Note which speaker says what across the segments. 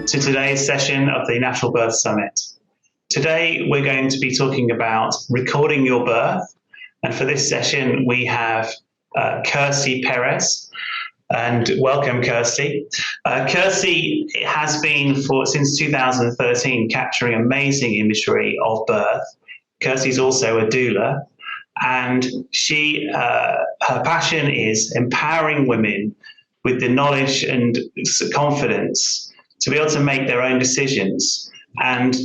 Speaker 1: to today's session of the Natural Birth Summit. Today, we're going to be talking about recording your birth. And for this session, we have Kirstie Perez. And welcome, Kirstie. Kirstie has been since 2013 capturing amazing imagery of birth. Kirstie's also a doula, and her passion is empowering women with the knowledge and confidence to be able to make their own decisions and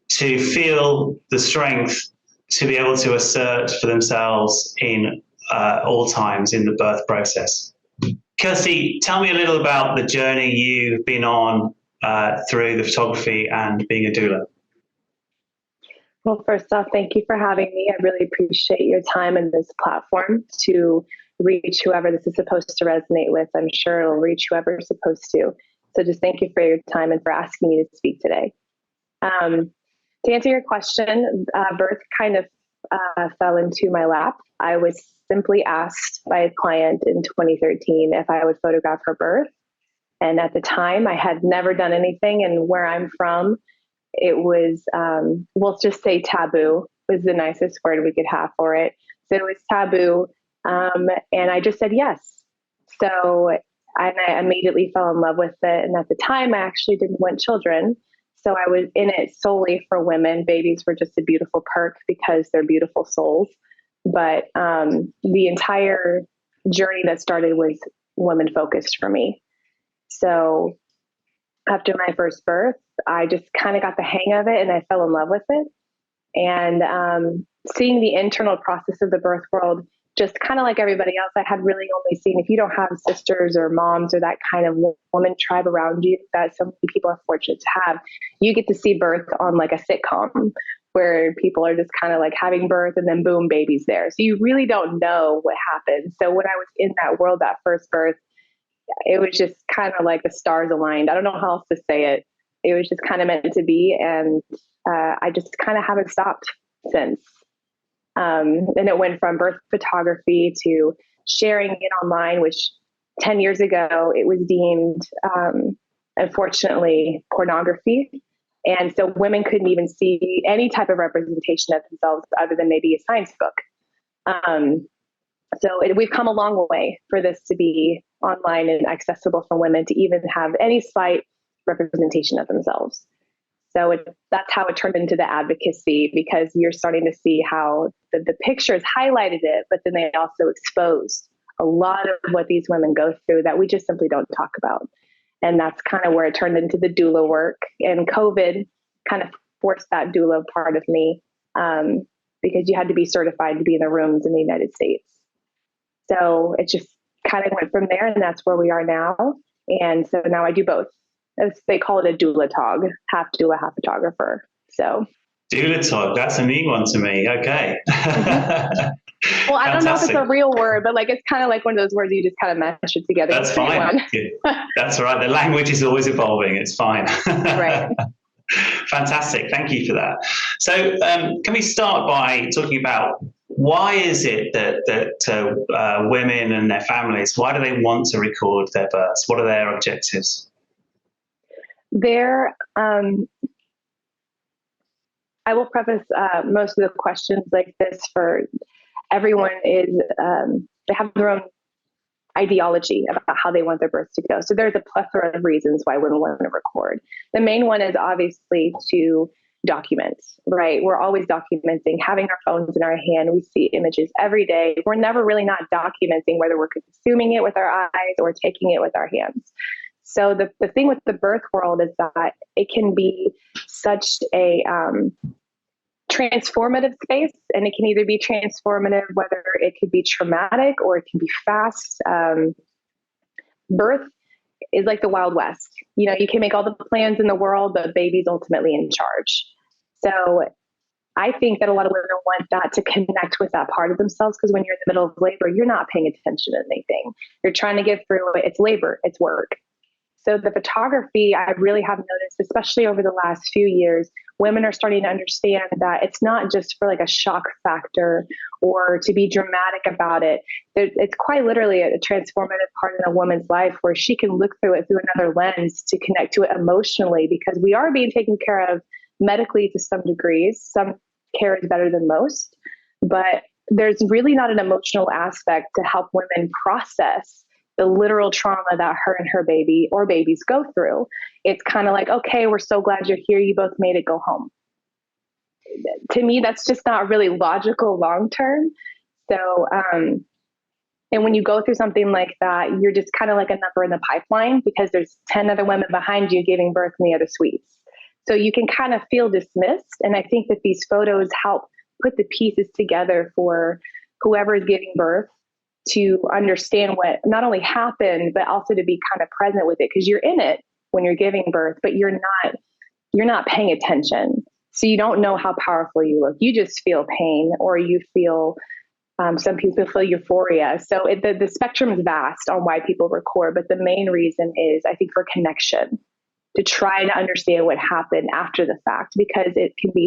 Speaker 1: to feel the strength to be able to assert for themselves in all times in the birth process. Kirstie, tell me a little about the journey you've been on through the photography and being a doula.
Speaker 2: Well, first off, thank you for having me. I really appreciate your time and this platform to reach whoever this is supposed to resonate with. I'm sure it'll reach whoever it's supposed to. So just thank you for your time and for asking me to speak today. To answer your question, birth kind of fell into my lap. I was simply asked by a client in 2013 if I would photograph her birth. And at the time, I had never done anything. And where I'm from, it was, we'll just say taboo was the nicest word we could have for it. So it was taboo. And I just said yes. So I immediately fell in love with it. And at the time, I actually didn't want children. So I was in it solely for women. Babies were just a beautiful perk because they're beautiful souls. But the entire journey that started was women focused for me. So after my first birth, I just kind of got the hang of it and I fell in love with it. And seeing the internal process of the birth world, just kind of like everybody else, I had really only seen, if you don't have sisters or moms or that kind of woman tribe around you that so many people are fortunate to have, you get to see birth on like a sitcom where people are just kind of like having birth and then boom, baby's there. So you really don't know what happens. So when I was in that world, that first birth, it was just kind of like the stars aligned. I don't know how else to say it. It was just kind of meant to be. And I just kind of haven't stopped since. And it went from birth photography to sharing it online, which 10 years ago, it was deemed, unfortunately, pornography. And so women couldn't even see any type of representation of themselves other than maybe a science book. We've come a long way for this to be online and accessible for women to even have any slight representation of themselves. So that's how it turned into the advocacy, because you're starting to see how the pictures highlighted it, but then they also exposed a lot of what these women go through that we just simply don't talk about. And that's kind of where it turned into the doula work. And COVID kind of forced that doula part of me because you had to be certified to be in the rooms in the United States. So it just kind of went from there, and that's where we are now. And so now I do both. They call it a doula-tog, half doula, half photographer. So
Speaker 1: doula-tog, that's a new one to me. Okay.
Speaker 2: Well, I don't know if it's a real word, but like it's kind of like one of those words you just kind of mash it together.
Speaker 1: That's fine. That's all right. The language is always evolving. It's fine.
Speaker 2: Right.
Speaker 1: Fantastic. Thank you for that. So can we start by talking about why is it that women and their families, why do they want to record their births? What are their objectives?
Speaker 2: I will preface most of the questions like this for everyone is they have their own ideology about how they want their births to go. So there's a plethora of reasons why women want to record. The main one is obviously to document, right? We're always documenting, having our phones in our hand. We see images every day. We're never really not documenting whether we're consuming it with our eyes or taking it with our hands. So the thing with the birth world is that it can be such a transformative space, and it can either be transformative, whether it could be traumatic or it can be fast. Birth is like the Wild West. You know, you can make all the plans in the world, but baby's ultimately in charge. So I think that a lot of women want that to connect with that part of themselves, because when you're in the middle of labor, you're not paying attention to anything. You're trying to get through it. It's labor, it's work. So the photography, I really have noticed, especially over the last few years, women are starting to understand that it's not just for like a shock factor or to be dramatic about it. It's quite literally a transformative part in a woman's life where she can look through it through another lens to connect to it emotionally, because we are being taken care of medically to some degrees. Some care is better than most, but there's really not an emotional aspect to help women process the literal trauma that her and her baby or babies go through. It's kind of like, okay, we're so glad you're here. You both made it, go home. To me, that's just not really logical long term. So, and when you go through something like that, you're just kind of like a number in the pipeline because there's 10 other women behind you giving birth in the other suites. So you can kind of feel dismissed. And I think that these photos help put the pieces together for whoever is giving birth to understand what not only happened, but also to be kind of present with it, because you're in it when you're giving birth, but you're not paying attention. So you don't know how powerful you look. You just feel pain, or you feel, some people feel euphoria. So the spectrum is vast on why people record, but the main reason is, I think, for connection, to try to understand what happened after the fact, because it can be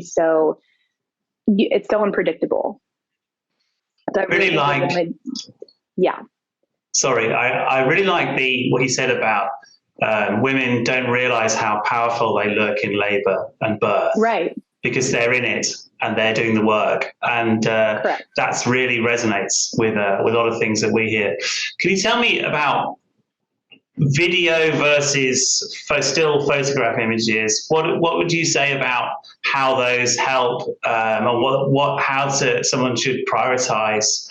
Speaker 2: it's so unpredictable. So I
Speaker 1: really like,
Speaker 2: yeah.
Speaker 1: Sorry, I really like what you said about women don't realize how powerful they look in labor and birth.
Speaker 2: Right.
Speaker 1: Because they're in it and they're doing the work. And that's really resonates with a lot of things that we hear. Can you tell me about video versus still photograph images? What would you say about how those help, or how someone should prioritize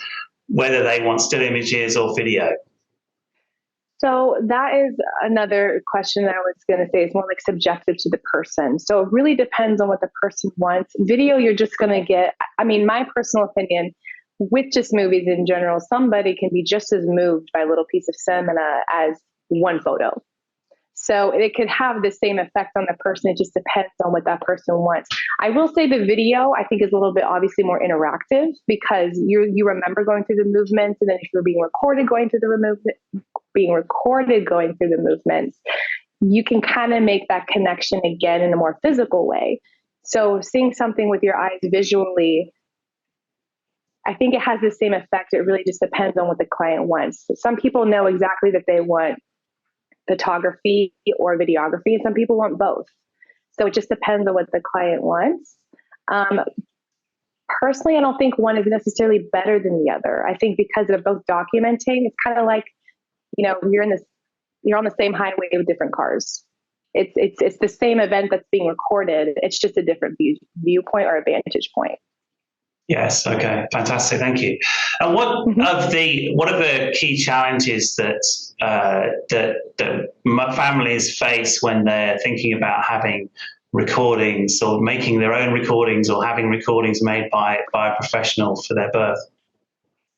Speaker 1: whether they want still images or video?
Speaker 2: So that is another question that I was going to say is more like subjective to the person. So it really depends on what the person wants. Video, you're just going to get, I mean, my personal opinion with just movies in general, somebody can be just as moved by a little piece of cinema as one photo. So it could have the same effect on the person. It just depends on what that person wants. I will say the video, I think, is a little bit obviously more interactive, because you remember going through the movements, and then if you're being recorded going through the movements, you can kind of make that connection again in a more physical way. So seeing something with your eyes visually, I think it has the same effect. It really just depends on what the client wants. Some people know exactly that they want photography or videography, and some people want both. So it just depends on what the client wants. Personally, I don't think one is necessarily better than the other. I think because they're both documenting, it's kind of like, you're on the same highway with different cars. It's the same event that's being recorded. It's just a different viewpoint or a vantage point.
Speaker 1: Yes. Okay. Fantastic. Thank you. And what are the key challenges that families face when they're thinking about having recordings or making their own recordings or having recordings made by a professional for their birth?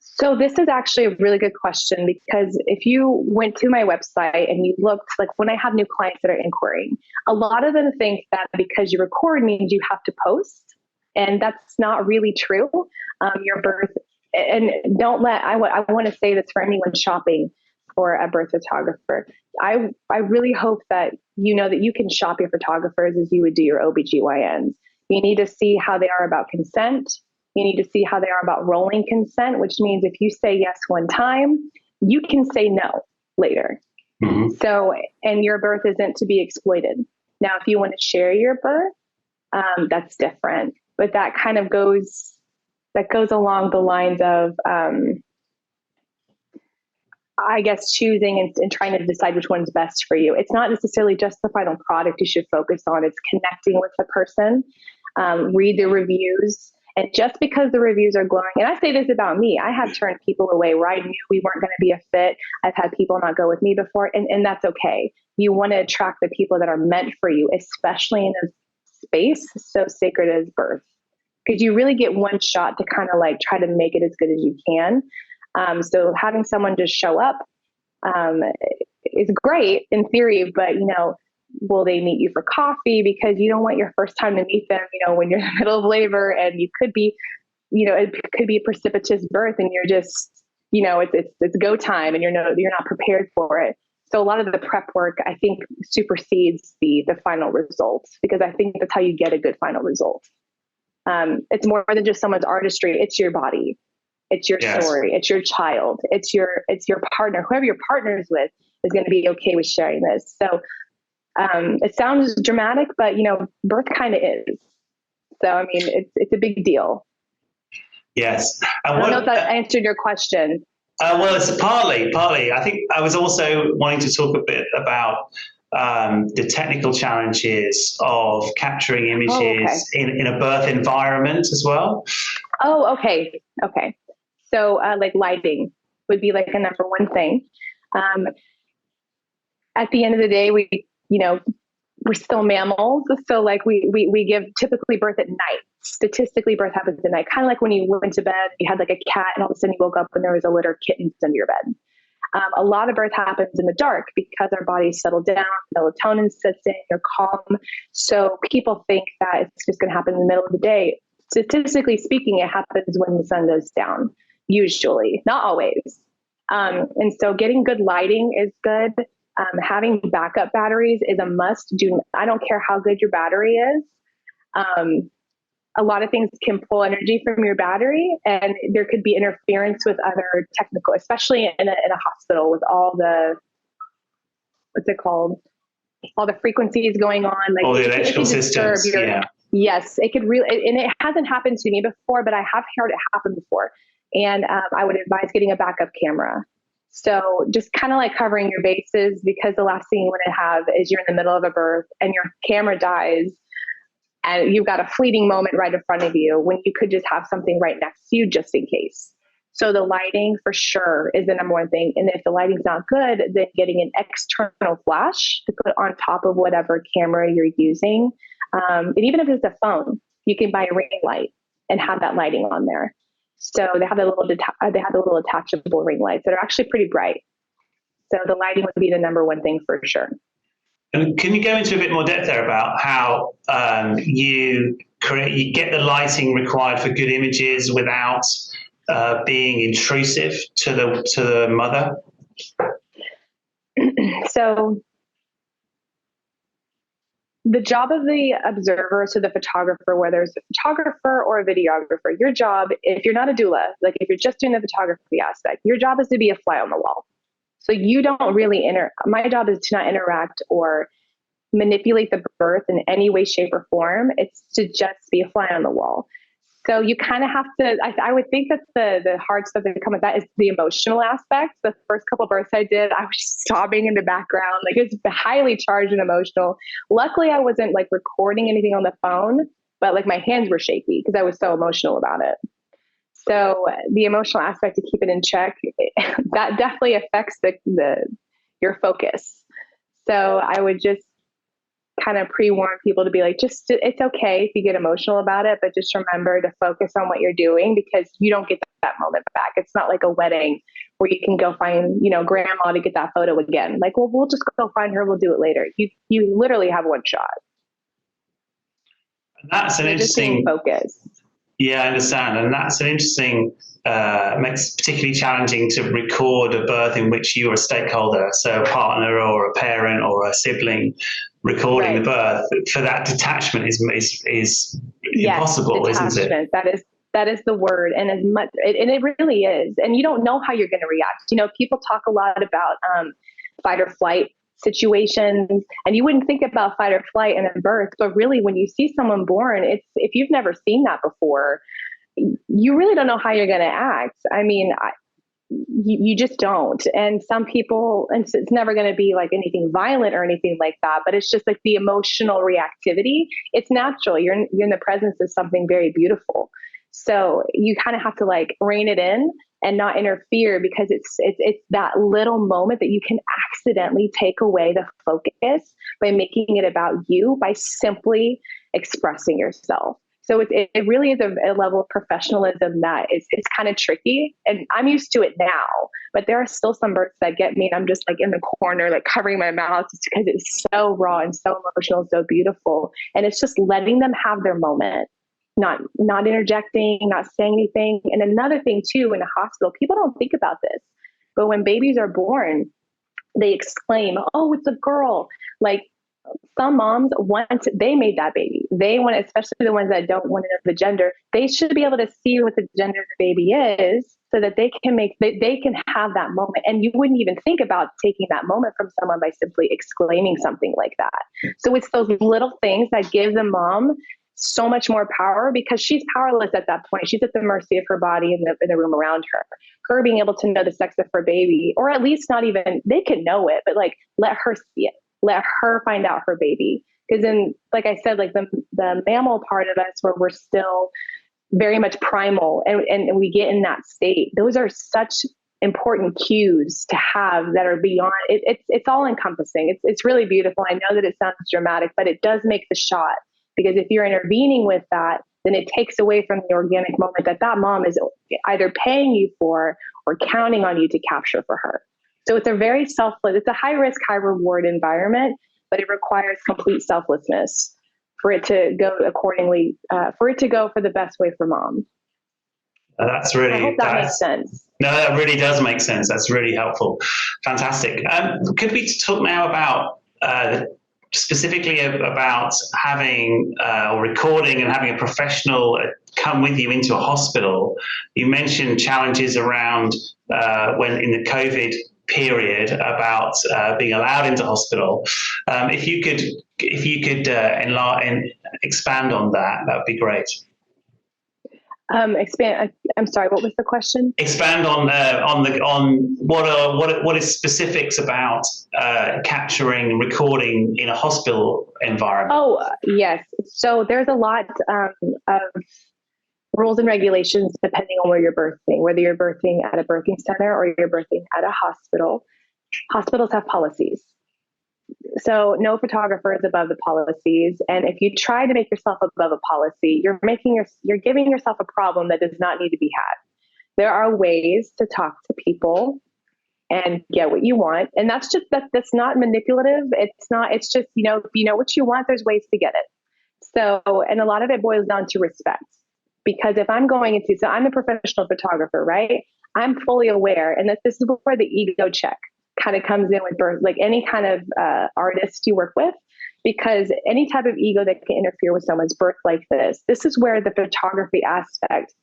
Speaker 2: So this is actually a really good question, because if you went to my website and you looked, like when I have new clients that are inquiring, a lot of them think that because you record means you have to post. And that's not really true. Your birth, and I want to say this for anyone shopping for a birth photographer. I really hope that that you can shop your photographers as you would do your OBGYNs. You need to see how they are about consent. You need to see how they are about rolling consent, which means if you say yes one time, you can say no later. Mm-hmm. So, and your birth isn't to be exploited. Now, if you want to share your birth, that's different. But that kind of goes along the lines of, I guess, choosing and trying to decide which one's best for you. It's not necessarily just the final product you should focus on. It's connecting with the person, read the reviews. And just because the reviews are glowing, and I say this about me, I have turned people away where I knew we weren't going to be a fit. I've had people not go with me before, and that's okay. You want to attract the people that are meant for you, especially in a space so sacred as birth, because you really get one shot to kind of like try to make it as good as you can. So having someone just show up is great in theory, but will they meet you for coffee? Because you don't want your first time to meet them, when you're in the middle of labor, and you could be, it could be a precipitous birth, and you're just, it's go time, and you're not prepared for it. So a lot of the prep work, I think, supersedes the final result, because I think that's how you get a good final result. It's more than just someone's artistry. It's your body. It's your story. It's your child. It's your partner. Whoever your partner is with is going to be okay with sharing this. So it sounds dramatic, but birth kind of is. So I mean, it's a big deal.
Speaker 1: Yes.
Speaker 2: I don't know if that answered your question.
Speaker 1: Well, it's partly. I think I was also wanting to talk a bit about the technical challenges of capturing images in a birth environment as well.
Speaker 2: Oh, okay. So like lighting would be like a number one thing. At the end of the day, we're still mammals. So like we give typically birth at night. Statistically, birth happens at night. Kind of like when you went to bed, you had like a cat and all of a sudden you woke up and there was a litter of kittens under your bed. A lot of birth happens in the dark because our bodies settle down, melatonin sets in, you're calm. So people think that it's just going to happen in the middle of the day. Statistically speaking, it happens when the sun goes down, usually, not always. And so getting good lighting is good. Having backup batteries is a must. I don't care how good your battery is. A lot of things can pull energy from your battery, and there could be interference with other technical, especially in a hospital with all the, what's it called? All the frequencies going on. Like
Speaker 1: all the electrical systems.
Speaker 2: Yes, it could really, and it hasn't happened to me before, but I have heard it happen before. And I would advise getting a backup camera. So just kind of like covering your bases, because the last thing you want to have is you're in the middle of a birth and your camera dies and you've got a fleeting moment right in front of you when you could just have something right next to you just in case. So the lighting for sure is the number one thing. And if the lighting's not good, then getting an external flash to put on top of whatever camera you're using. And even if it's a phone, you can buy a ring light and have that lighting on there. So they have the little attachable ring lights that are actually pretty bright. So the lighting would be the number one thing for sure.
Speaker 1: And can you go into a bit more depth there about how you get the lighting required for good images without being intrusive to the mother?
Speaker 2: So the job of the observer, so the photographer, whether it's a photographer or a videographer, your job, if you're not a doula, like if you're just doing the photography aspect, your job is to be a fly on the wall. So you don't really my job is to not interact or manipulate the birth in any way, shape, or form. It's to just be a fly on the wall. So you kind of have to, I would think that the hard stuff that come with that is the emotional aspect. The first couple of births I did, I was sobbing in the background. Like it was highly charged and emotional. Luckily, I wasn't like recording anything on the phone, but like my hands were shaky because I was so emotional about it. So the emotional aspect, to keep it in check, that definitely affects your focus. So I would just kind of pre-warn people to be like, it's okay if you get emotional about it, but just remember to focus on what you're doing, because you don't get that moment back. It's not like a wedding where you can go find, grandma to get that photo again. Like, well, we'll just go find her. We'll do it later. You literally have one shot.
Speaker 1: That's an interesting
Speaker 2: focus.
Speaker 1: Yeah, I understand. And that's an interesting, makes it particularly challenging to record a birth in which you're a stakeholder, so a partner or a parent or a sibling recording the birth. For that detachment is impossible, isn't it?
Speaker 2: That is the word. And it really is. And you don't know how you're going to react. People talk a lot about fight or flight situations, and you wouldn't think about fight or flight in a birth, but really when you see someone born, if you've never seen that before, you really don't know how you're going to act. I mean, you just don't. And some people, and it's never going to be like anything violent or anything like that, but it's just like the emotional reactivity. It's natural. You're in the presence of something very beautiful. So you kind of have to like rein it in and not interfere, because it's that little moment that you can accidentally take away the focus by making it about you, by simply expressing yourself. So it really is a level of professionalism that it's kind of tricky, and I'm used to it now, but there are still some births that get me, and I'm just like in the corner, like covering my mouth, just because it's so raw and so emotional, so beautiful. And it's just letting them have their moment. Not interjecting, not saying anything. And another thing too, in a hospital, people don't think about this, but when babies are born, they exclaim, "Oh, it's a girl." Like, some moms they made that baby. They want, especially the ones that don't want to know the gender, they should be able to see what the gender of the baby is so that they can have that moment. And you wouldn't even think about taking that moment from someone by simply exclaiming something like that. So it's those little things that give the mom so much more power, because she's powerless at that point. She's at the mercy of her body and the room around her. Her being able to know the sex of her baby, or at least not even, they can know it, but like, let her see it. Let her find out her baby. Because then, like I said, like the mammal part of us, where we're still very much primal, and we get in that state, those are such important cues to have that are beyond it. It's all encompassing. It's really beautiful. I know that it sounds dramatic, but it does make the shot, because if you're intervening with that, then it takes away from the organic moment that mom is either paying you for or counting on you to capture for her. So it's a very selfless, it's a high risk, high reward environment, but it requires complete selflessness for it to go accordingly, for it to go for the best way for mom.
Speaker 1: That's really,
Speaker 2: I hope that makes sense.
Speaker 1: No, that really does make sense. That's really helpful. Fantastic. Could we talk now about specifically about having or recording and having a professional come with you into a hospital? You mentioned challenges around when in the COVID period about being allowed into hospital. If you could expand on that, that would be great.
Speaker 2: Expand. I'm sorry. What was the question?
Speaker 1: Expand on what is specifics about capturing and recording in a hospital environment.
Speaker 2: Oh, yes. So there's a lot of rules and regulations depending on where you're birthing, whether you're birthing at a birthing center or you're birthing at a hospital. Hospitals have policies. So no photographer is above the policies. And if you try to make yourself above a policy, you're giving yourself a problem that does not need to be had. There are ways to talk to people and get what you want. And that's not manipulative. It's just, if you know what you want, there's ways to get it. So, and a lot of it boils down to respect. Because if I'm so I'm a professional photographer, right? I'm fully aware, and that this is where the ego check kind of comes in with birth, like any kind of artist you work with, because any type of ego that can interfere with someone's birth like this is where the photography aspect,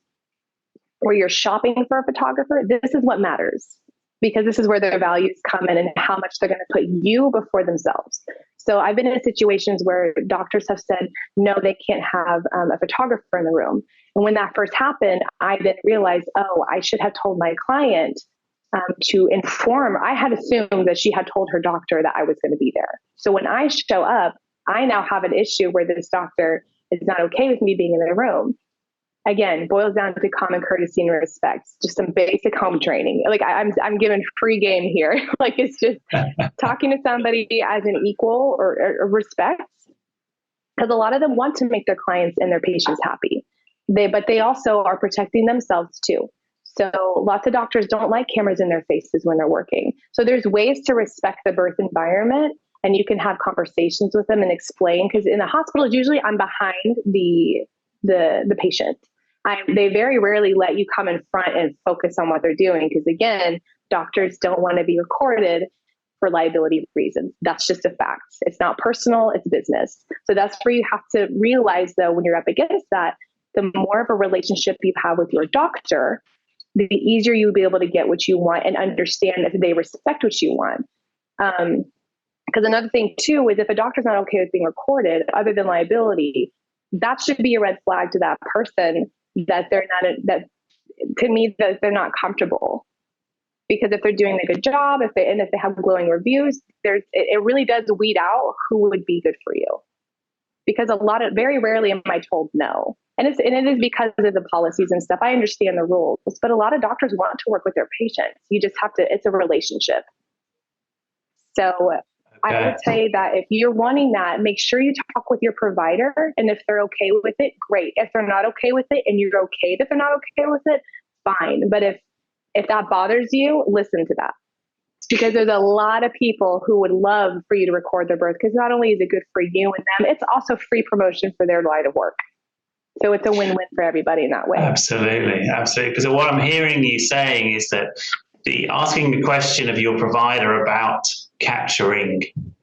Speaker 2: where you're shopping for a photographer, this is what matters, because this is where their values come in and how much they're going to put you before themselves. So I've been in situations where doctors have said, no, they can't have a photographer in the room. And when that first happened, I then realized, I should have told my client to inform. I had assumed that she had told her doctor that I was going to be there. So when I show up, I now have an issue where this doctor is not okay with me being in the room. Again, boils down to common courtesy and respect, just some basic home training. Like I'm given free game here. Like, it's just talking to somebody as an equal or respect, because a lot of them want to make their clients and their patients happy. But they also are protecting themselves too. So lots of doctors don't like cameras in their faces when they're working. So there's ways to respect the birth environment, and you can have conversations with them and explain, because in the hospitals, usually I'm behind the patient. They very rarely let you come in front and focus on what they're doing, because again, doctors don't want to be recorded for liability reasons. That's just a fact. It's not personal, it's business. So that's where you have to realize, though, when you're up against that, the more of a relationship you have with your doctor, the easier you'll be able to get what you want and understand if they respect what you want. Because another thing too is, if a doctor's not okay with being recorded, other than liability, that should be a red flag to that person that they're not comfortable. Because if they're doing a good job, if they have glowing reviews, it really does weed out who would be good for you. Because very rarely am I told no. And it is because of the policies and stuff. I understand the rules, but a lot of doctors want to work with their patients. You just have to, it's a relationship. So okay. I would say that if you're wanting that, make sure you talk with your provider. And if they're okay with it, great. If they're not okay with it and you're okay that they're not okay with it, fine. But if that bothers you, listen to that. Because there's a lot of people who would love for you to record their birth, because not only is it good for you and them, it's also free promotion for their line of work. So it's a win-win for everybody in that way.
Speaker 1: Absolutely. Because what I'm hearing you saying is that asking the question of your provider about capturing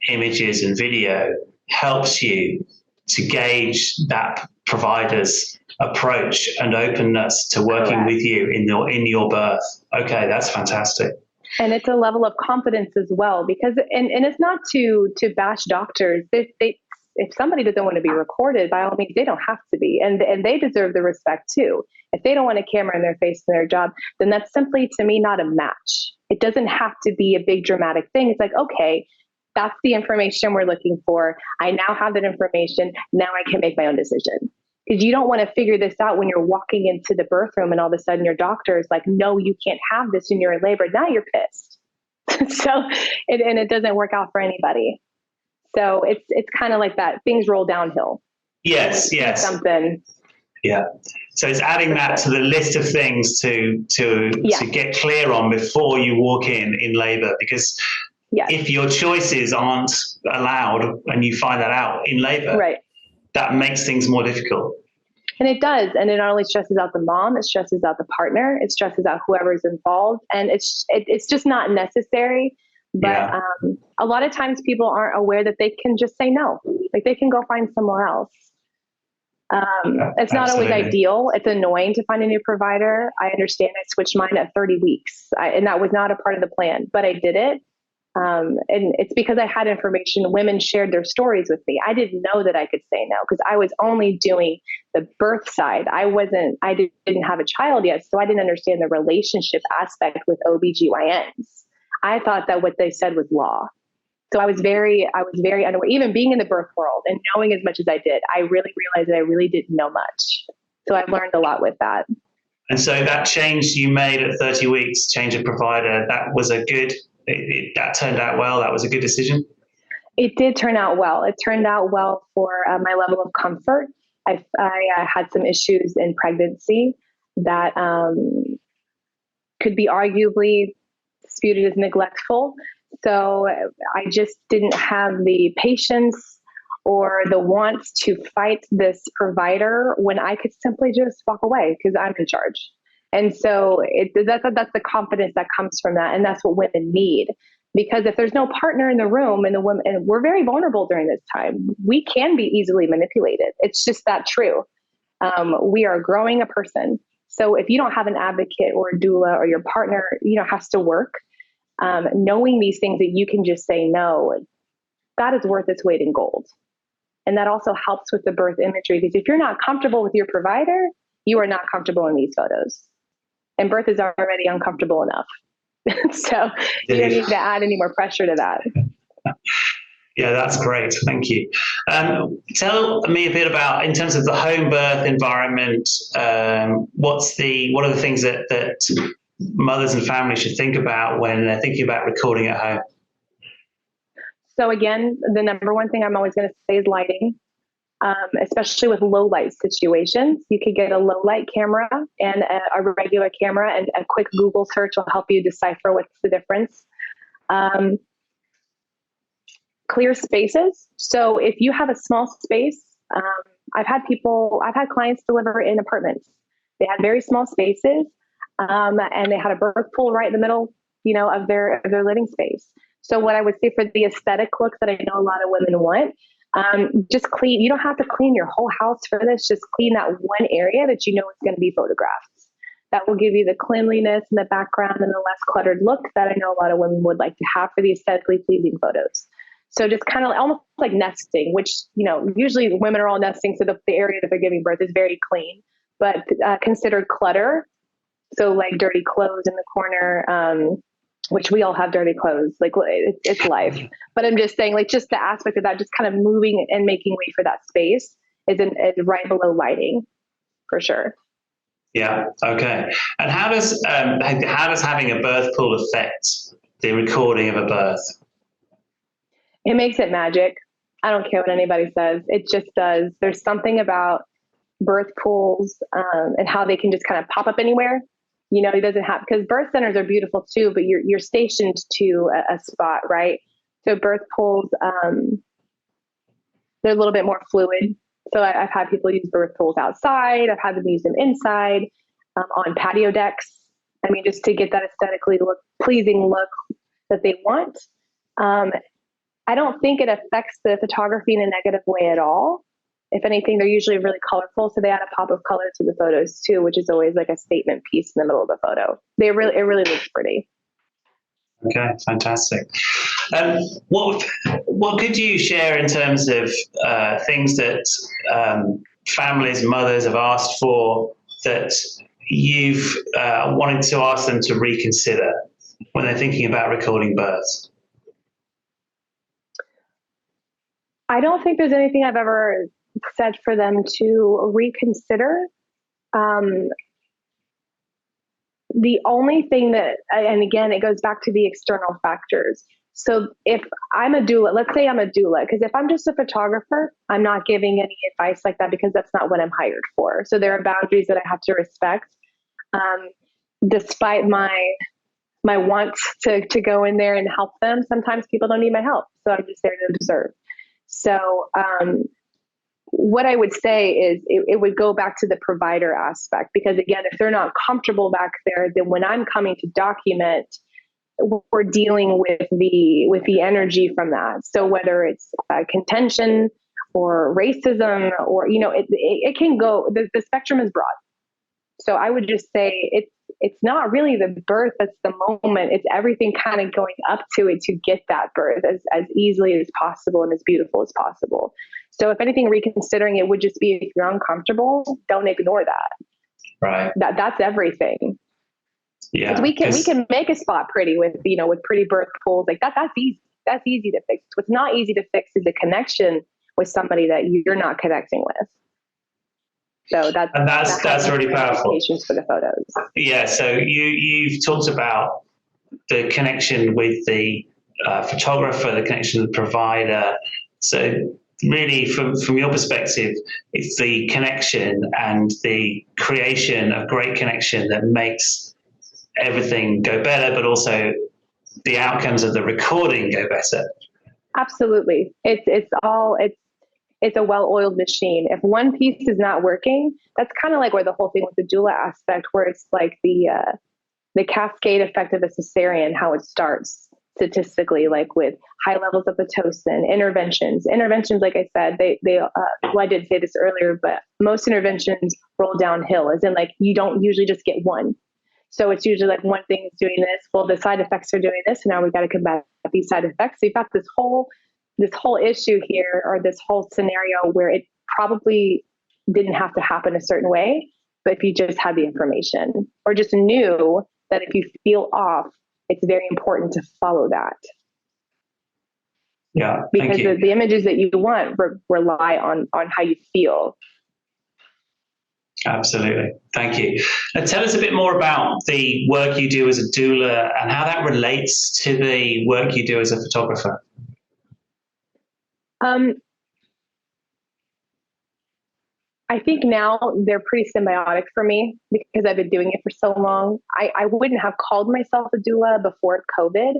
Speaker 1: images and video helps you to gauge that provider's approach and openness to working
Speaker 2: Correct.
Speaker 1: with you in your birth. Okay, that's fantastic.
Speaker 2: And it's a level of confidence as well, because and it's not to bash doctors. If somebody doesn't want to be recorded, by all means, they don't have to be, and they deserve the respect too. If they don't want a camera in their face in their job, then that's simply, to me, not a match. It doesn't have to be a big dramatic thing. It's like, okay, that's the information we're looking for. I now have that information. Now I can make my own decision. Because you don't want to figure this out when you're walking into the birth room and all of a sudden your doctor is like, no, you can't have this and you're in labor. Now you're pissed. And it doesn't work out for anybody. So it's kind of like that. Things roll downhill.
Speaker 1: Yes.
Speaker 2: Something.
Speaker 1: Yeah. So it's adding that to the list of things to get clear on before you walk in labor, because if your choices aren't allowed and you find that out in labor,
Speaker 2: right,
Speaker 1: that makes things more difficult. And
Speaker 2: it does. And it not only stresses out the mom, it stresses out the partner, it stresses out whoever's involved. And it's just not necessary. But a lot of times people aren't aware that they can just say no. Like they can go find somewhere else. It's not always ideal. It's annoying to find a new provider. I understand. I switched mine at 30 weeks and that was not a part of the plan, but I did it. And it's because I had information. Women shared their stories with me. I didn't know that I could say no because I was only doing the birth side. I didn't have a child yet. So I didn't understand the relationship aspect with OBGYNs. I thought that what they said was law. So I was very unaware, even being in the birth world and knowing as much as I did, I really realized that I really didn't know much. So I learned a lot with that.
Speaker 1: And so that change you made at 30 weeks, change of provider, that was that turned out well. That was a good decision.
Speaker 2: It did turn out well. It turned out well for my level of comfort. I had some issues in pregnancy that could be arguably disputed as neglectful. So I just didn't have the patience or the want to fight this provider when I could simply just walk away because I'm in charge. And so that's the confidence that comes from that. And that's what women need. Because if there's no partner in the room and we're very vulnerable during this time, we can be easily manipulated. It's just that true. We are growing a person. So if you don't have an advocate or a doula or your partner, has to work, knowing these things that you can just say no, that is worth its weight in gold. And that also helps with the birth imagery, because if you're not comfortable with your provider, you are not comfortable in these photos. And birth is already uncomfortable enough. So you don't need to add any more pressure to that.
Speaker 1: Yeah, that's great. Thank you. Tell me a bit about, in terms of the home birth environment, what are the things that mothers and families should think about when they're thinking about recording at home?
Speaker 2: So again, the number one thing I'm always going to say is lighting. Especially with low light situations. You could get a low light camera and a regular camera, and a quick Google search will help you decipher what's the difference. Clear spaces. So if you have a small space, I've had clients deliver in apartments. They had very small spaces, and they had a birth pool right in the middle, of their living space. So what I would say for the aesthetic look that I know a lot of women want, just clean. You don't have to clean your whole house for this. Just clean that one area that you know is going to be photographed. That will give you the cleanliness in the background and the less cluttered look that I know a lot of women would like to have for the aesthetically pleasing photos. So just kind of almost like nesting, which, usually women are all nesting. So the area that they're giving birth is very clean, but considered clutter. So like dirty clothes in the corner, which we all have dirty clothes, like it's life. But I'm just saying, like, just the aspect of that, just kind of moving and making way for that space is right below lighting, for sure.
Speaker 1: Yeah. Okay. And how does having a birth pool affect the recording of a birth?
Speaker 2: It makes it magic. I don't care what anybody says. It just does. There's something about birth pools and how they can just kind of pop up anywhere. It doesn't have, because birth centers are beautiful too, but you're stationed to a spot, right? So birth pools, they're a little bit more fluid. So I've had people use birth pools outside. I've had them use them inside, on patio decks. I mean, just to get that aesthetically pleasing look that they want. I don't think it affects the photography in a negative way at all. If anything, they're usually really colorful, so they add a pop of color to the photos too, which is always like a statement piece in the middle of the photo. It really looks pretty.
Speaker 1: Okay, fantastic. What could you share in terms of things that families, mothers have asked for that you've wanted to ask them to reconsider when they're thinking about recording births?
Speaker 2: I don't think there's anything I've ever said for them to reconsider. The only thing that, and again, it goes back to the external factors. So if I'm a doula, let's say I'm a doula, because if I'm just a photographer, I'm not giving any advice like that because that's not what I'm hired for. So there are boundaries that I have to respect. Despite my wants to go in there and help them, sometimes people don't need my help. So I'm just there to observe. So what I would say is it would go back to the provider aspect, because again, if they're not comfortable back there, then when I'm coming to document, we're dealing with the energy from that. So whether it's contention or racism, or it can go. The spectrum is broad. So I would just say it's not really the birth that's the moment. It's everything kind of going up to it to get that birth as easily as possible and as beautiful as possible. So if anything, reconsidering it would just be, if you're uncomfortable, don't ignore that.
Speaker 1: Right.
Speaker 2: That's everything.
Speaker 1: Yeah.
Speaker 2: We can make a spot pretty with pretty birth pools like that. That's easy. That's easy to fix. What's not easy to fix is a connection with somebody that you're not connecting with. So that's
Speaker 1: really powerful.
Speaker 2: For the photos.
Speaker 1: Yeah. So you've talked about the connection with the photographer, the connection with the provider. So really, from your perspective, it's the connection and the creation of great connection that makes everything go better, but also the outcomes of the recording go better.
Speaker 2: Absolutely. It's a well-oiled machine. If one piece is not working, that's kind of like where the whole thing with the doula aspect, where it's like the cascade effect of a cesarean, how it starts statistically, like with high levels of Pitocin, interventions, like I said, I did say this earlier, but most interventions roll downhill, as in like, you don't usually just get one. So it's usually like one thing is doing this. Well, the side effects are doing this. And now we've got to combat these side effects. So you've got this whole issue here, or this whole scenario where it probably didn't have to happen a certain way, but if you just had the information, or just knew that if you feel off, it's very important to follow that.
Speaker 1: Yeah,
Speaker 2: because the images that you want rely on how you feel.
Speaker 1: Absolutely. Thank you. Now tell us a bit more about the work you do as a doula and how that relates to the work you do as a photographer.
Speaker 2: I think now they're pretty symbiotic for me because I've been doing it for so long. I wouldn't have called myself a doula before COVID.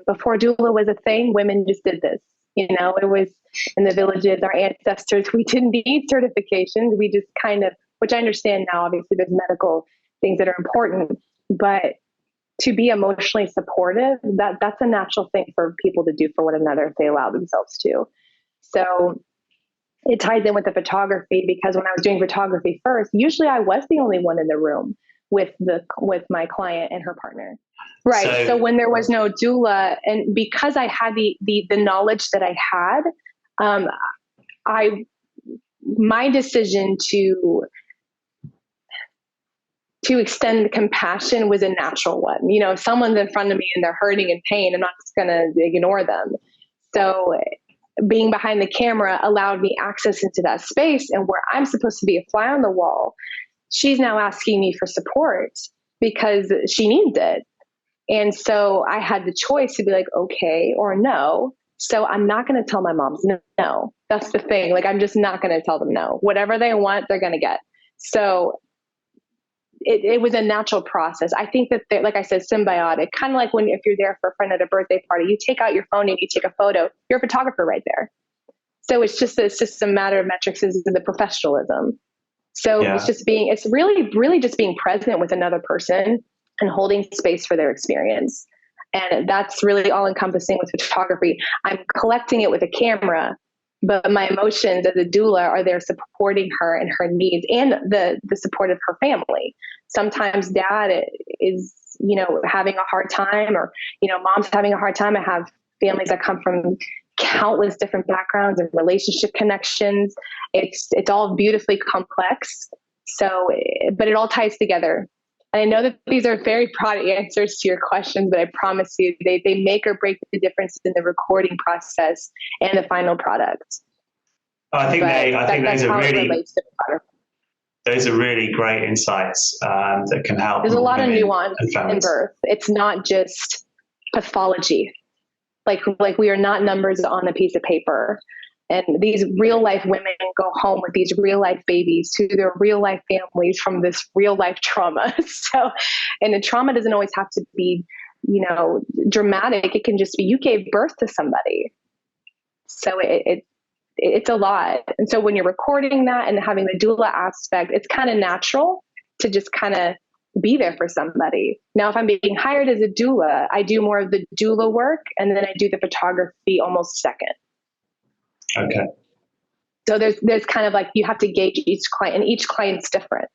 Speaker 2: Before doula was a thing, women just did this. It was in the villages, our ancestors, we didn't need certifications. We just kind of, which I understand now, obviously there's medical things that are important, but to be emotionally supportive, that's a natural thing for people to do for one another if they allow themselves to. So it ties in with the photography, because when I was doing photography first, usually I was the only one in the room with my client and her partner. Right. So when there was no doula, and because I had the knowledge that I had, my decision to extend compassion was a natural one. If someone's in front of me and they're hurting and pain, I'm not just going to ignore them. So being behind the camera allowed me access into that space, and where I'm supposed to be a fly on the wall, she's now asking me for support because she needs it. And so I had the choice to be like, okay or no. So I'm not going to tell my moms no. That's the thing. Like, I'm just not going to tell them no. Whatever they want, they're going to get. So it was a natural process. I think that, like I said, symbiotic, kind of like if you're there for a friend at a birthday party, you take out your phone and you take a photo, you're a photographer right there. So it's just a matter of metrics, is the professionalism. So yeah. It's really, really just being present with another person and holding space for their experience. And that's really all encompassing with photography. I'm collecting it with a camera, but my emotions as a doula are there supporting her and her needs and the support of her family. Sometimes dad is, having a hard time, or, mom's having a hard time. I have families that come from countless different backgrounds and relationship connections. It's all beautifully complex. So, but it all ties together. And I know that these are very broad answers to your questions, but I promise you they make or break the difference in the recording process and the final product.
Speaker 1: I think those are really great insights that can help.
Speaker 2: There's a lot of nuance in birth. It's not just pathology. Like we are not numbers on a piece of paper. And these real life women go home with these real life babies to their real life families from this real life trauma. So, and the trauma doesn't always have to be, dramatic. It can just be, you gave birth to somebody. So it's a lot. And so when you're recording that and having the doula aspect, it's kind of natural to just kind of be there for somebody. Now, if I'm being hired as a doula, I do more of the doula work, and then I do the photography almost second.
Speaker 1: Okay.
Speaker 2: So there's kind of like, you have to gauge each client, and each client's different.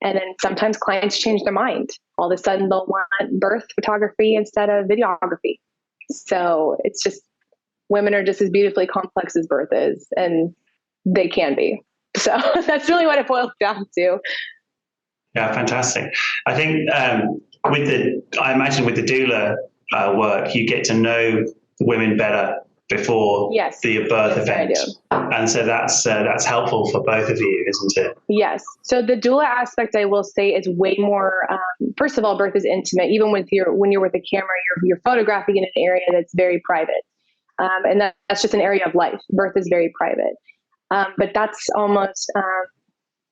Speaker 2: And then sometimes clients change their mind. All of a sudden they'll want birth photography instead of videography. So it's just, women are just as beautifully complex as birth is, and they can be. So that's really what it boils down to.
Speaker 1: Yeah, fantastic. I think I imagine with the doula work, you get to know the women better before the birth event. And so that's helpful for both of you, isn't it?
Speaker 2: Yes. So the doula aspect, I will say, is way more, first of all, birth is intimate. Even when you're with a camera, you're photographing in an area that's very private. And that's just an area of life. Birth is very private. But that's almost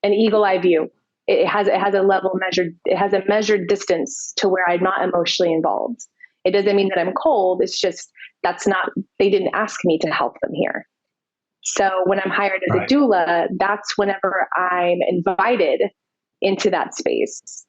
Speaker 2: an eagle eye view. It has a measured distance to where I'm not emotionally involved. It doesn't mean that I'm cold. It's just, they didn't ask me to help them here. So when I'm hired as a doula, that's whenever I'm invited into that space.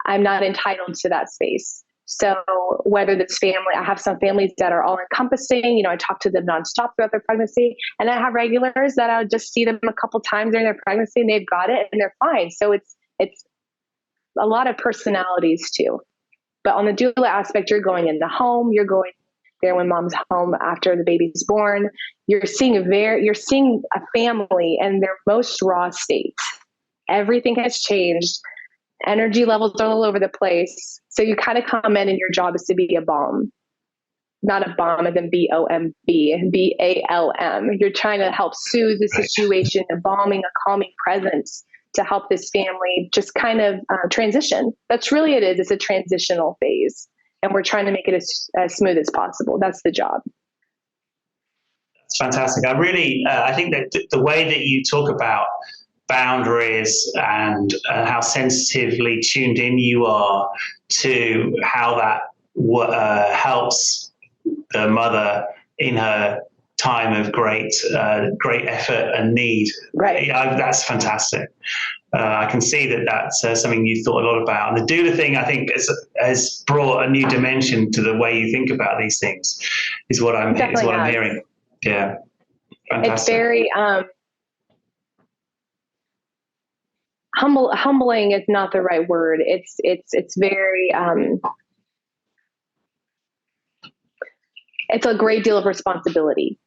Speaker 2: I'm not entitled to that space. So whether this family, I have some families that are all encompassing, I talk to them nonstop throughout their pregnancy, and I have regulars that I'll just see them a couple times during their pregnancy and they've got it and they're fine. So it's a lot of personalities too. But on the doula aspect, you're going in the home, you're going there when mom's home after the baby's born. You're seeing a family in their most raw state. Everything has changed. Energy levels are all over the place. So you kind of come in and your job is to be a balm. Not a bomb as in BOMB, BALM. You're trying to help soothe the situation, a balming, a calming presence to help this family just kind of transition. That's really it is. It's a transitional phase. And we're trying to make it as smooth as possible. That's the job.
Speaker 1: That's fantastic. I think that the way that you talk about boundaries and how sensitively tuned in you are to how that helps the mother in her time of great effort and need.
Speaker 2: Right.
Speaker 1: That's fantastic. I can see that that's something you thought a lot about. And the doula thing, I think, has brought a new dimension to the way you think about these things, is what I'm hearing. Yeah. Fantastic.
Speaker 2: It's very humbling is not the right word. It's very it's a great deal of responsibility.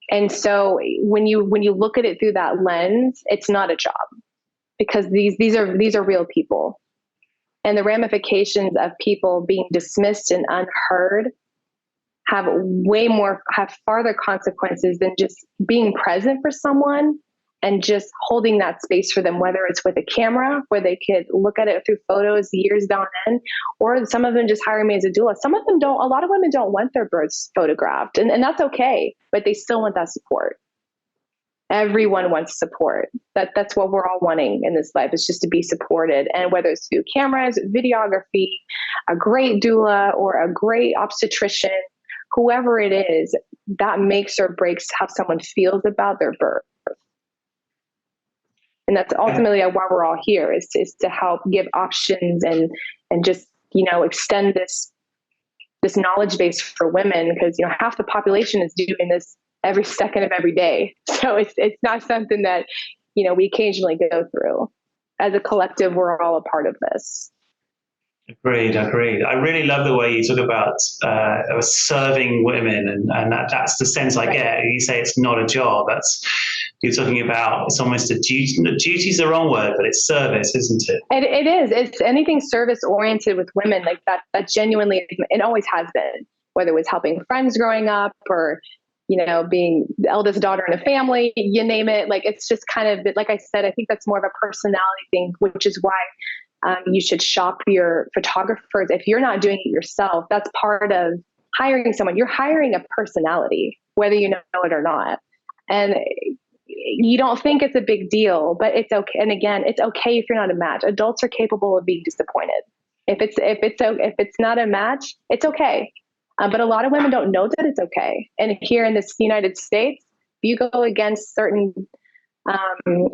Speaker 2: And so when you look at it through that lens, it's not a job, because these are real people, and the ramifications of people being dismissed and unheard have farther consequences than just being present for someone and just holding that space for them, whether it's with a camera where they could look at it through photos years down in, or some of them just hire me as a doula. Some of them don't. A lot of women don't want their births photographed, and that's okay, but they still want that support. Everyone wants support. That's what we're all wanting in this life, is just to be supported. And whether it's through cameras, videography, a great doula, or a great obstetrician, whoever it is, that makes or breaks how someone feels about their birth. And that's ultimately why we're all here, is to help give options and just, extend this this knowledge base for women, because, half the population is doing this every second of every day. So it's not something that, we occasionally go through. As a collective, we're all a part of this.
Speaker 1: Agreed. I really love the way you talk about serving women, and that's the sense I get. You say it's not a job. You're talking about, it's almost a duty. Duty's the wrong word, but it's service, isn't it?
Speaker 2: It is. It's anything service oriented with women, like that. That genuinely, it always has been. Whether it was helping friends growing up, or being the eldest daughter in a family, you name it. Like, it's just kind of, like I said, I think that's more of a personality thing, which is why you should shop your photographers. If you're not doing it yourself, that's part of hiring someone. You're hiring a personality, whether you know it or not. And you don't think it's a big deal, but it's okay. And again, it's okay if you're not a match. Adults are capable of being disappointed. If it's not a match, it's okay. But a lot of women don't know that it's okay. And here in this United States, if you go against certain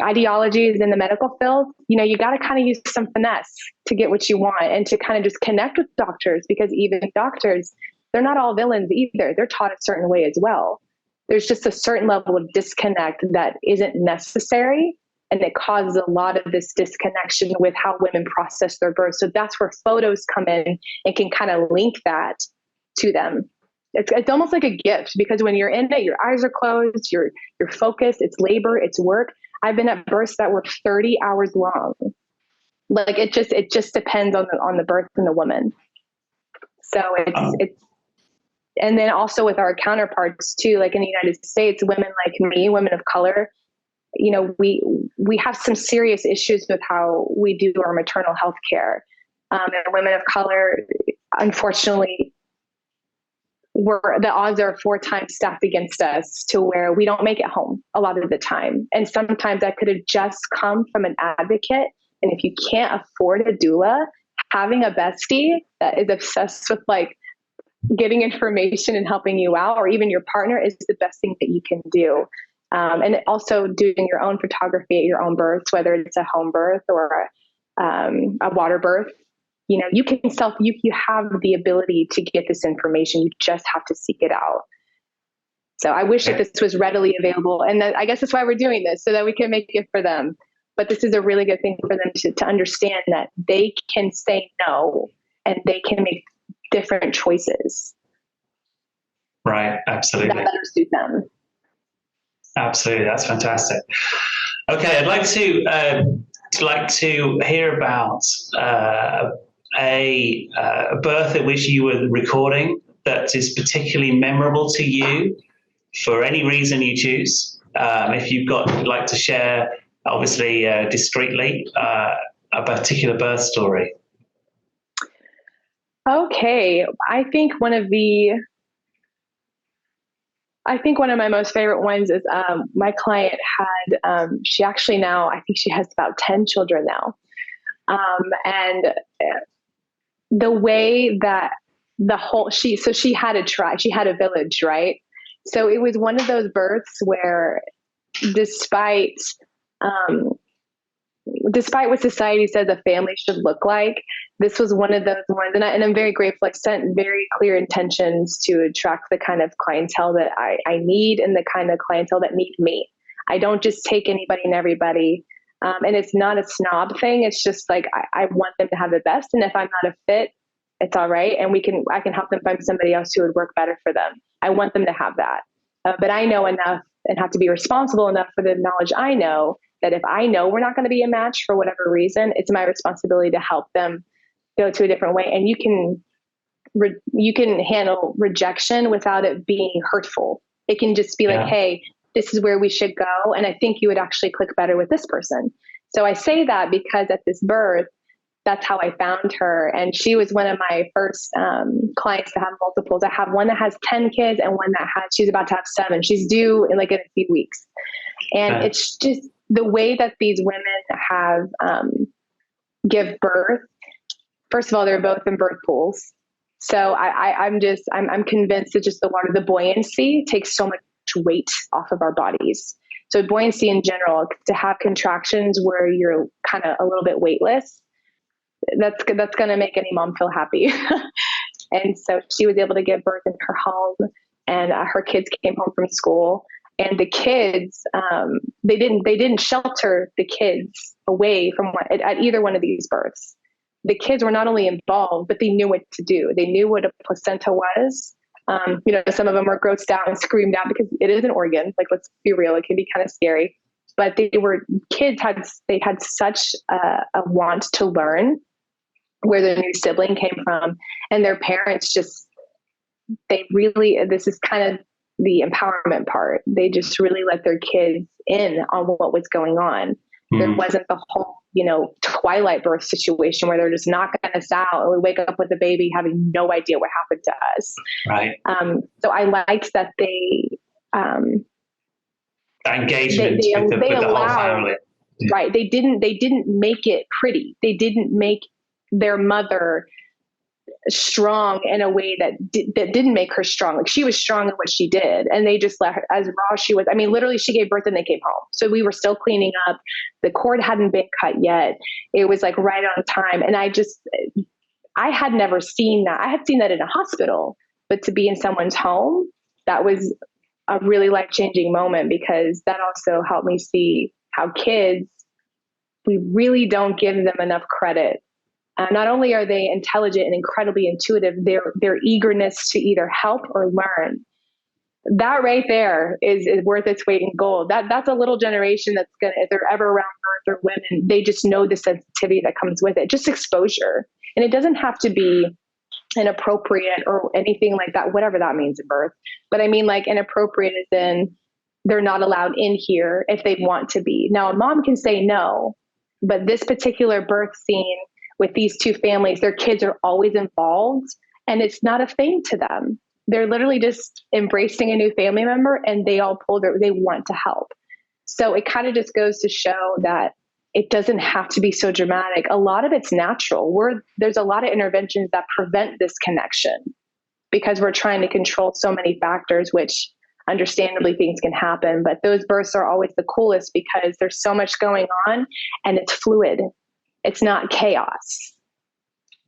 Speaker 2: ideologies in the medical field, you got to kind of use some finesse to get what you want, and to kind of just connect with doctors, because even doctors, they're not all villains either. They're taught a certain way as well. There's just a certain level of disconnect that isn't necessary, and it causes a lot of this disconnection with how women process their birth. So that's where photos come in and can kind of link that to them. It's almost like a gift, because when you're in it, your eyes are closed, you're focused, it's labor, it's work. I've been at births that were 30 hours long. Like, it just depends on the birth and the woman. So it's, and then also with our counterparts too, like in the United States, women like me, women of color, we have some serious issues with how we do our maternal health care. And women of color, unfortunately, the odds are 4 times stacked against us, to where we don't make it home a lot of the time. And sometimes that could have just come from an advocate. And if you can't afford a doula, having a bestie that is obsessed with like getting information and helping you out, or even your partner, is the best thing that you can do. And also doing your own photography at your own births, whether it's a home birth or a water birth. You can you have the ability to get this information. You just have to seek it out. So I wish that this was readily available. And I guess that's why we're doing this, so that we can make it for them. But this is a really good thing for them to understand, that they can say no, and they can make different choices.
Speaker 1: Right. Absolutely.
Speaker 2: That better suit them.
Speaker 1: Absolutely. That's fantastic. Okay. I'd like to hear about a birth at which you were recording that is particularly memorable to you, for any reason you choose. If you'd like to share, obviously discreetly, a particular birth story.
Speaker 2: Okay, I think one of my most favorite ones is my client had, she actually now, I think she has about 10 children now. And the way that she had a tribe, she had a village, right? So it was one of those births where despite what society says a family should look like, this was one of those ones. And I'm very grateful. I sent very clear intentions to attract the kind of clientele that I need, and the kind of clientele that need me. I don't just take anybody and everybody. And it's not a snob thing. It's just like, I want them to have the best. And if I'm not a fit, it's all right. And I can help them find somebody else who would work better for them. I want them to have that. But I know enough, and have to be responsible enough for the knowledge I know, that if I know we're not going to be a match for whatever reason, it's my responsibility to help them go to a different way. And you can handle rejection without it being hurtful. It can just be like, hey, this is where we should go. And I think you would actually click better with this person. So I say that because at this birth, that's how I found her. And she was one of my first clients to have multiples. I have one that has 10 kids and one that she's about to have 7. She's due in a few weeks. And it's just the way that these women have give birth. First of all, they're both in birth pools. So I'm convinced that just the buoyancy takes so much weight off of our bodies. So buoyancy in general, to have contractions where you're kind of a little bit weightless, that's going to make any mom feel happy. And so she was able to give birth in her home, and her kids came home from school. And the kids, they didn't shelter the kids away from at either one of these births. The kids were not only involved, but they knew what to do. They knew what a placenta was. Some of them were grossed out and screamed out because it is an organ. Like, let's be real, it can be kind of scary. But kids had such a want to learn where their new sibling came from, and their parents this is kind of the empowerment part. They just really let their kids in on what was going on. There wasn't the whole, twilight birth situation where they're just knocking us out and we wake up with the baby having no idea what happened to us.
Speaker 1: Right.
Speaker 2: So I liked that
Speaker 1: that engagement with the whole family.
Speaker 2: Right. They didn't make it pretty. They didn't make their mother strong in a way that didn't make her strong. Like, she was strong in what she did, and they just let her as raw as she was. I mean, literally, she gave birth and they came home. So we were still cleaning up. The cord hadn't been cut yet. It was like right on time. And I had never seen that. I had seen that in a hospital, but to be in someone's home, that was a really life-changing moment, because that also helped me see how kids, we really don't give them enough credit. Not only are they intelligent and incredibly intuitive, their eagerness to either help or learn, that right there is worth its weight in gold. That's a little generation that's gonna, if they're ever around birth or women, they just know the sensitivity that comes with it, just exposure. And it doesn't have to be inappropriate or anything like that, whatever that means in birth. But I mean, like, inappropriate as in they're not allowed in here if they want to be. Now, a mom can say no, but this particular birth scene with these two families, their kids are always involved, and it's not a thing to them. They're literally just embracing a new family member, and they all they want to help. So it kind of just goes to show that it doesn't have to be so dramatic. A lot of it's natural. There's a lot of interventions that prevent this connection because we're trying to control so many factors, which understandably things can happen. But those births are always the coolest because there's so much going on and it's fluid. It's not chaos.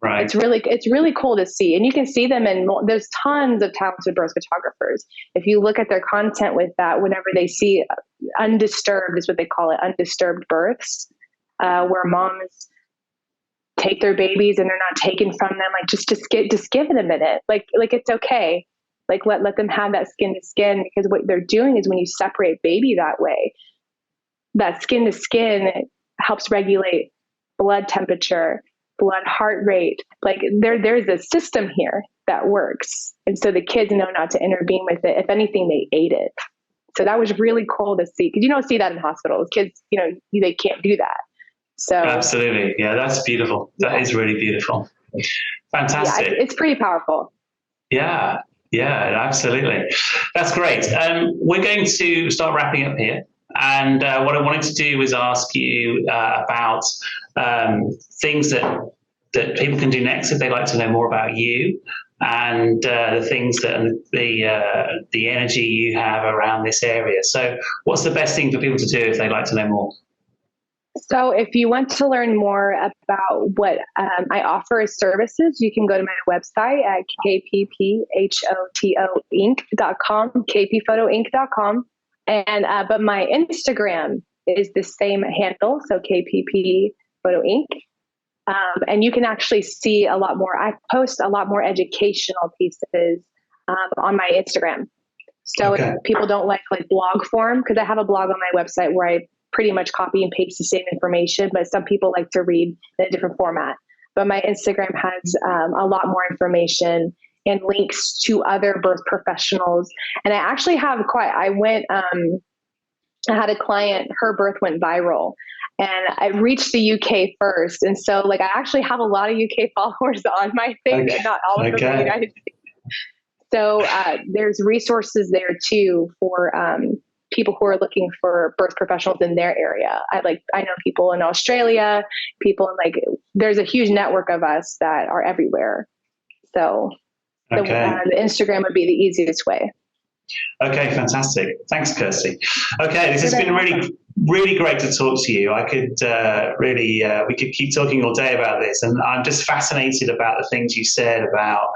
Speaker 1: Right.
Speaker 2: It's really cool to see. And you can see them there's tons of talented birth photographers. If you look at their content with that, whenever they see undisturbed, is what they call it, undisturbed births, where moms take their babies and they're not taken from them, like just give it a minute. Like it's okay. Like let them have that skin to skin, because what they're doing is when you separate baby that way, that skin to skin helps regulate blood temperature, blood heart rate. Like there's a system here that works. And so the kids know not to intervene with it. If anything, they aid it. So that was really cool to see, because you don't see that in hospitals. Kids, they can't do that. So
Speaker 1: absolutely. Yeah, that's beautiful. That is really beautiful. Fantastic.
Speaker 2: Yeah, it's pretty powerful.
Speaker 1: Yeah, absolutely. That's great. We're going to start wrapping up here. And what I wanted to do was ask you about things that people can do next if they'd like to know more about you, and the things that the energy you have around this area. So what's the best thing for people to do if they'd like to know more?
Speaker 2: So if you want to learn more about what I offer as services, you can go to my website at kpphotoinc.com, kpphotoinc.com. And but my Instagram is the same handle, so KPP Photo Inc. And you can actually see a lot more. I post a lot more educational pieces on my Instagram. So if people don't like blog form, because I have a blog on my website where I pretty much copy and paste the same information, but some people like to read in a different format. But my Instagram has a lot more information and links to other birth professionals. And I actually have I had a client, her birth went viral, and I reached the UK first. And so I actually have a lot of UK followers on my thing, not all of them in the United States. So there's resources there too for people who are looking for birth professionals in their area. I know people in Australia, there's a huge network of us that are everywhere. So the Instagram would be the easiest way.
Speaker 1: Okay, fantastic. Thanks, Kirstie. Okay, this has been really, really great to talk to you. I could we could keep talking all day about this, and I'm just fascinated about the things you said about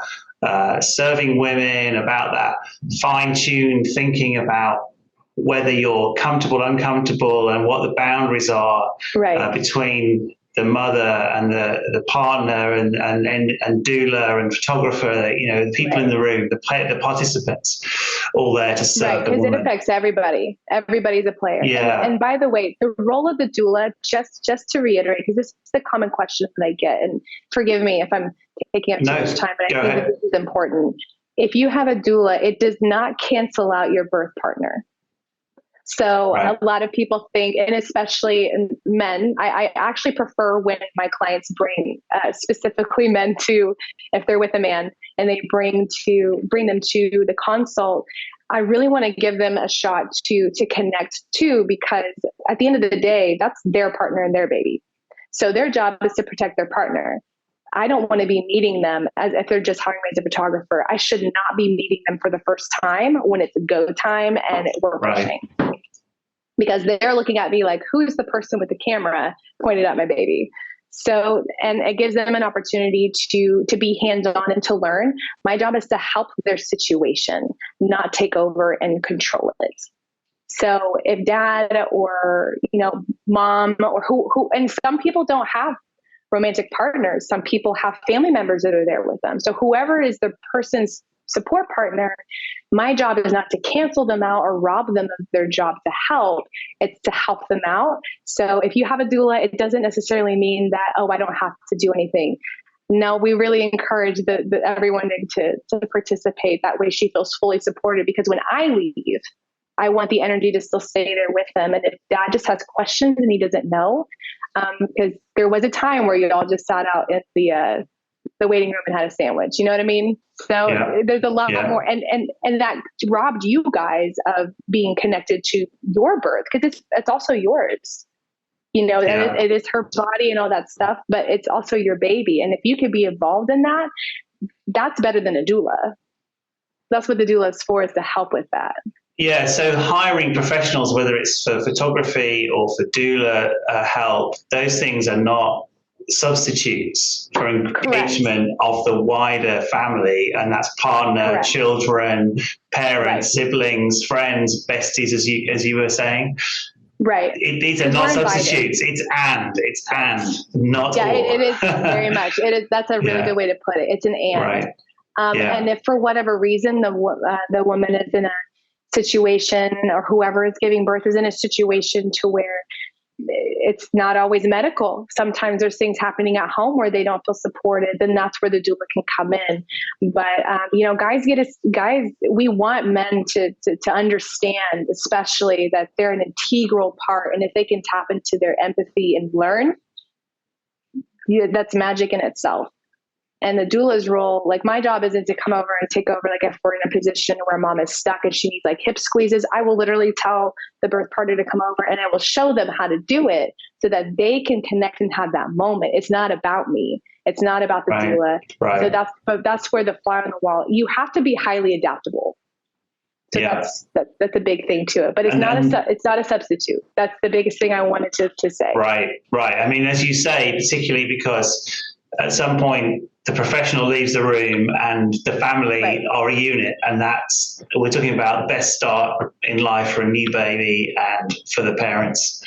Speaker 1: serving women, about that fine-tuned thinking about whether you're comfortable, uncomfortable, and what the boundaries are between the mother and the partner and doula and photographer, the people in the room, the participants, all there to serve the woman.
Speaker 2: Because it affects everybody. Everybody's a player.
Speaker 1: Yeah.
Speaker 2: And by the way, the role of the doula, just to reiterate, because this is the common question that I get, and forgive me if I'm taking up too much time, but I think this is important. If you have a doula, it does not cancel out your birth partner. So a lot of people think, and especially men, I actually prefer when my clients bring specifically men to, if they're with a man and they bring them to the consult, I really want to give them a shot to connect to, because at the end of the day, that's their partner and their baby. So their job is to protect their partner. I don't want to be meeting them as if they're just hiring me as a photographer. I should not be meeting them for the first time when it's go time and we're pushing. Because they're looking at me like, who's the person with the camera pointed at my baby? So, and it gives them an opportunity to be hands-on and to learn. My job is to help their situation, not take over and control it. So if dad or, mom or who, and some people don't have romantic partners. Some people have family members that are there with them. So whoever is the person's support partner, my job is not to cancel them out or rob them of their job to help. It's to help them out. So if you have a doula, it doesn't necessarily mean that, I don't have to do anything. No, we really encourage everyone to participate. That way she feels fully supported, because when I leave, I want the energy to still stay there with them. And if dad just has questions and he doesn't know, because there was a time where you all just sat out in the waiting room and had a sandwich. You know what I mean? So there's a lot more, and that robbed you guys of being connected to your birth, because it's also yours. And it is her body and all that stuff, but it's also your baby. And if you could be involved in that, that's better than a doula. That's what the doula is for, is to help with that.
Speaker 1: Yeah, so hiring professionals, whether it's for photography or for doula help, those things are not substitutes for engagement of the wider family, and that's partner, children, parents, siblings, friends, besties, as you were saying. Right. These are not substitutes. It's not
Speaker 2: or.
Speaker 1: It
Speaker 2: is very much. It is. That's a really good way to put it. It's an and.
Speaker 1: Right.
Speaker 2: And if for whatever reason the woman is in a situation, or whoever is giving birth is in a situation to where it's not always medical. Sometimes there's things happening at home where they don't feel supported. Then that's where the doula can come in. But guys, we want men to understand, especially that they're an integral part, and if they can tap into their empathy and learn, that's magic in itself. And the doula's role, like my job isn't to come over and take over, like if we're in a position where mom is stuck and she needs like hip squeezes, I will literally tell the birth partner to come over and I will show them how to do it so that they can connect and have that moment. It's not about me. It's not about the doula. Right. So that's where the fly on the wall, you have to be highly adaptable. So that's a big thing to it, but it's not a substitute. That's the biggest thing I wanted to say.
Speaker 1: Right. I mean, as you say, particularly because at some point the professional leaves the room and the family are a unit, and we're talking about the best start in life for a new baby and for the parents.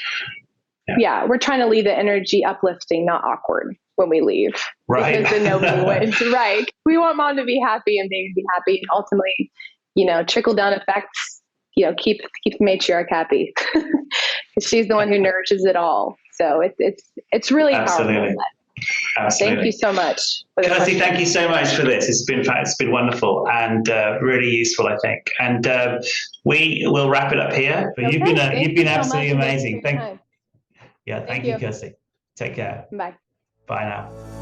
Speaker 2: Yeah, we're trying to leave the energy uplifting, not awkward when we leave. Right. Because then nobody wins. Right. We want mom to be happy and baby to be happy, and ultimately, trickle down effects, keep the matriarch happy. Because she's the one who nourishes it all. So it's really powerful.
Speaker 1: Absolutely.
Speaker 2: Thank you so much.
Speaker 1: Kirstie, thank you so much for this. It's been wonderful and really useful, I think. And we will wrap it up here. But you've been absolutely amazing. Thank you. Yeah, thank you, Kirstie. Take care.
Speaker 2: Bye.
Speaker 1: Bye now.